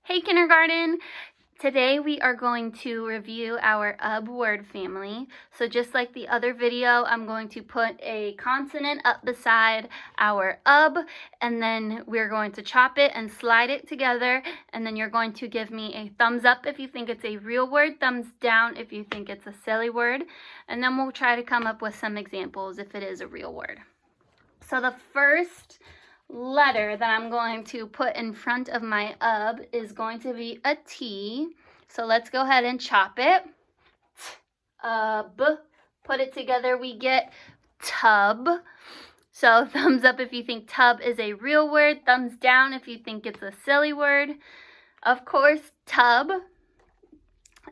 Hey kindergarten! Today we are going to review our UB word family. So just like the other video, I'm going to put a consonant up beside our UB, and then we're going to chop it and slide it together, and then you're going to give me a thumbs up if you think it's a real word, thumbs down if you think it's a silly word, and then we'll try to come up with some examples if it is a real word. So the first letter that I'm going to put in front of my UB is going to be a T. So let's go ahead and chop it. Put it together, we get tub. So thumbs up if you think tub is a real word, thumbs down if you think it's a silly word. Of course, tub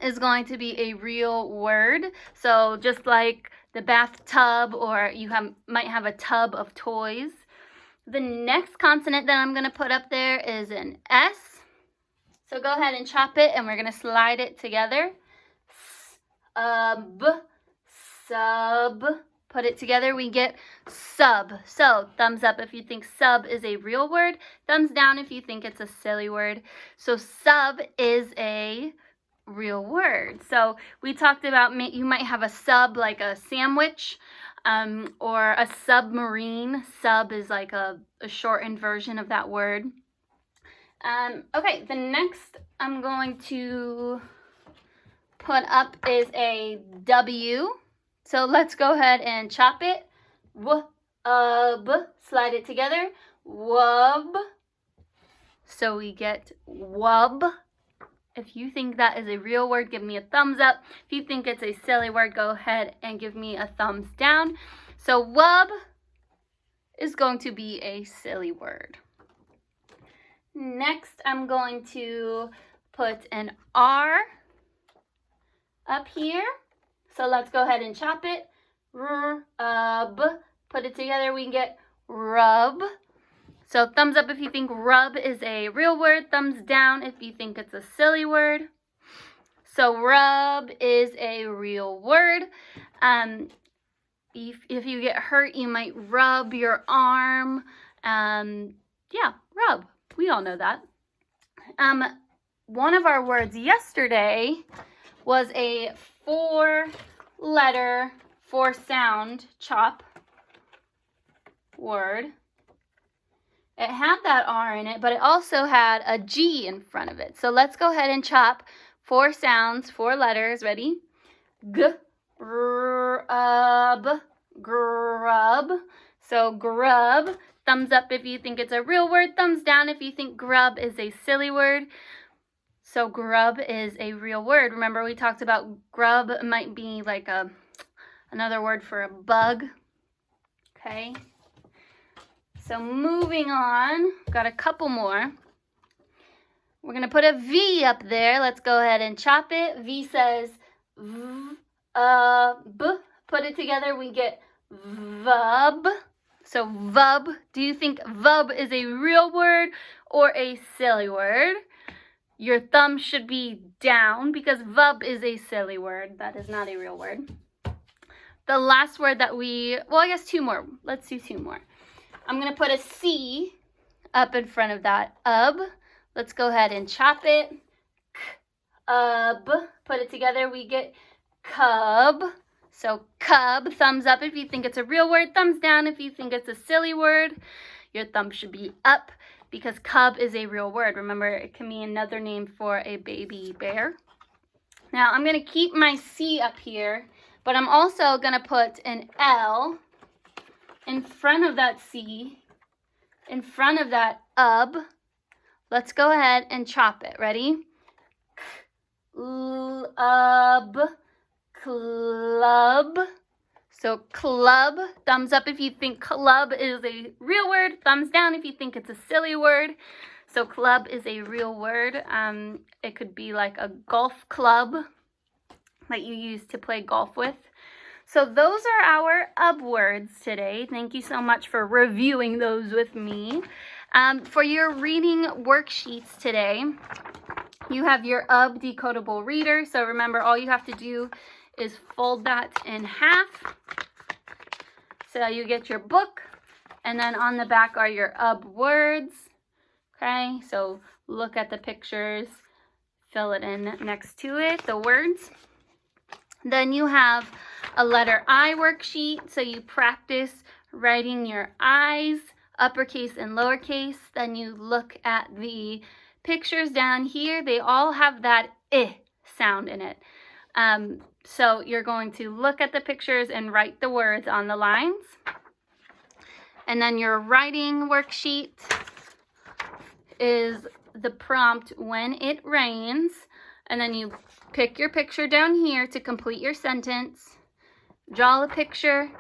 is going to be a real word. So just like the bathtub, or you might have a tub of toys. The next consonant that I'm going to put up there is an S. So go ahead and chop it, and we're going to slide it together. Sub. Put it together, we get sub. So thumbs up if you think sub is a real word. Thumbs down if you think it's a silly word. So sub is a real word. So we talked about you might have a sub like a sandwich. Or a submarine. Sub is like a shortened version of that word. Okay, the next I'm going to put up is a W. So let's go ahead and chop it. Slide it together. Wub. So we get wub. If you think that is a real word, give me a thumbs up. If you think it's a silly word, go ahead and give me a thumbs down. So wub is going to be a silly word. Next, I'm going to put an R up here. So let's go ahead and chop it. Put it together, we get rub. So thumbs up if you think rub is a real word, thumbs down if you think it's a silly word. So rub is a real word. If you get hurt, you might rub your arm. Yeah, rub. We all know that. One of our words yesterday was a 4-letter, 4-sound chop word. It had that R in it, but it also had a G in front of it. So let's go ahead and chop 4 sounds, 4 letters. Ready? Grub. So grub. Thumbs up if you think it's a real word. Thumbs down if you think grub is a silly word. So grub is a real word. Remember we talked about grub might be like another word for a bug. Okay. So moving on, got a couple more. We're going to put a V up there. Let's go ahead and chop it. V says B. Put it together, we get vub. So vub. Do you think vub is a real word or a silly word? Your thumb should be down because vub is a silly word. That is not a real word. The last word that I guess 2 more. Let's do 2 more. I'm going to put a C up in front of that UB. Let's go ahead and chop it. Put it together, we get cub. So cub, thumbs up if you think it's a real word, thumbs down if you think it's a silly word. Your thumb should be up because cub is a real word. Remember, it can be another name for a baby bear. Now, I'm going to keep my C up here, but I'm also going to put an L in front of that C, in front of that UB. Let's go ahead and chop it. Ready? Club. So club. Thumbs up if you think club is a real word. Thumbs down if you think it's a silly word. So club is a real word. It could be like a golf club that you use to play golf with. So those are our UB words today. Thank you so much for reviewing those with me. For your reading worksheets today, you have your UB decodable reader. So remember, all you have to do is fold that in half. So you get your book, and then on the back are your UB words. Okay, so look at the pictures, fill it in next to it, the words. Then you have a letter I worksheet, so you practice writing your I's, uppercase and lowercase. Then you look at the pictures down here. They all have that I sound in it. So you're going to look at the pictures and write the words on the lines. And then your writing worksheet is the prompt when it rains. And then you pick your picture down here to complete your sentence. Draw a picture.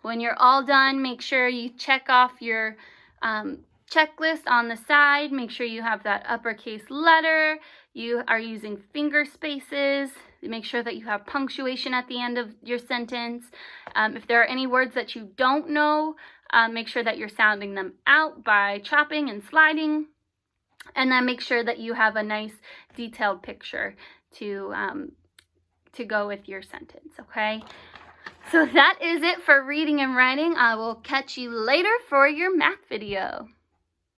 When you're all done, make sure you check off your checklist on the side. Make sure you have that uppercase letter. You are using finger spaces. Make sure that you have punctuation at the end of your sentence. If there are any words that you don't know, make sure that you're sounding them out by chopping and sliding. And then make sure that you have a nice detailed picture to go with your sentence, okay? So that is it for reading and writing. I will catch you later for your math video.